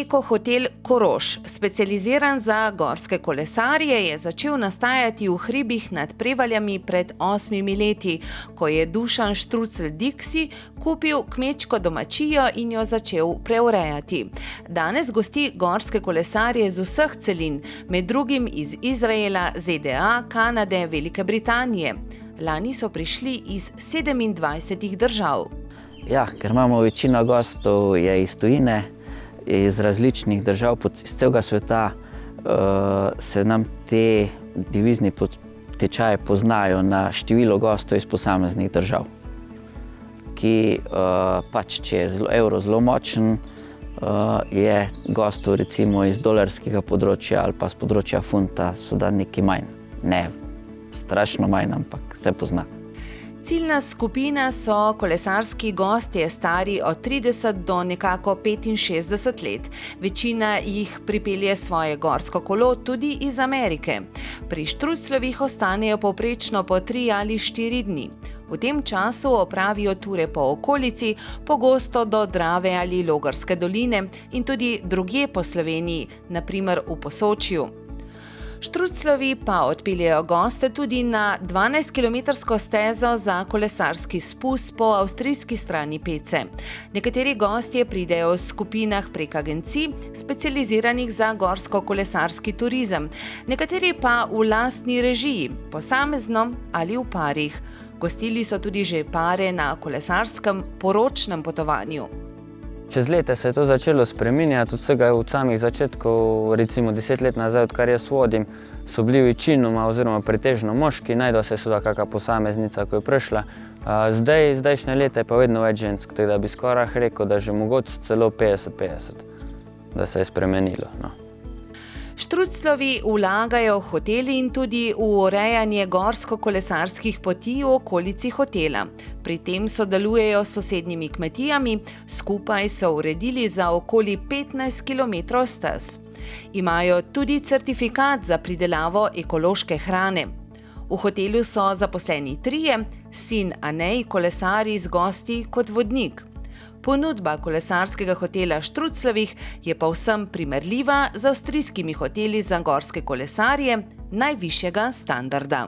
Ekohotel Koroš, specializiran za gorske kolesarje, je začel nastajati v hribih nad Prevaljami pred 8 leti, ko je Dušan Štrucelj Diksi kupil kmečko domačijo in jo začel preurejati. Danes gosti gorske kolesarje z vseh celin, med drugim iz Izraela, ZDA, Kanade, Velike Britanije. Lani so prišli iz 27 držav. Ja, ker imamo večino gostov je iz tujine, iz različnih držav, iz celega sveta, se nam te devizni tečaji poznajo na število gostov iz posameznih držav, ki pač, če je evro zelo močen, je gostov recimo iz dolarskega področja ali pa z področja funta so da nekaj manj. Ne strašno manj, ampak se pozna. Ciljna skupina so kolesarski gostje stari od 30 do nekako 65 let. Večina jih pripelje svoje gorsko kolo tudi iz Amerike. Pri Štrucljevih ostanejo povprečno po 3 ali 4 dni. V tem času opravijo ture po okolici, pogosto do Drave ali Logarske doline in tudi drugje po Sloveniji, na primer v Posočju. Štrucljevi pa odpeljejo goste tudi na 12-kilometrsko stezo za kolesarski spust po avstrijski strani Pece. Nekateri gostje pridejo v skupinah prek agencij, specializiranih za gorsko-kolesarski turizem, nekateri pa v lastni režiji, posamezno ali v parih. Gostili so tudi že pare na kolesarskem poročnem potovanju. Čez leta se je to začelo spreminjati, od vsega od samih začetkov, recimo 10 let nazaj, odkar jaz vodim, so bili večinoma oziroma pretežno moški, najdel se je kakšna posameznica, ko je prišla. Zdajšnje leta je pa vedno več žensk, tako da bi skoraj rekel, da že mogoče celo 50-50, da se je spremenilo. No. Štrucljevi vlagajo v hoteli in tudi v urejanje gorsko-kolesarskih poti v okolici hotela. Pri tem sodelujejo s sosednjimi kmetijami, skupaj so uredili za okoli 15 km stez. Imajo tudi certifikat za pridelavo ekološke hrane. V hotelu so zaposleni 3, sin Anej kolesari z gosti kot vodnik. Ponudba kolesarskega hotela Štrucljevih je povsem primerljiva z avstrijskimi hoteli za gorske kolesarje najvišjega standarda.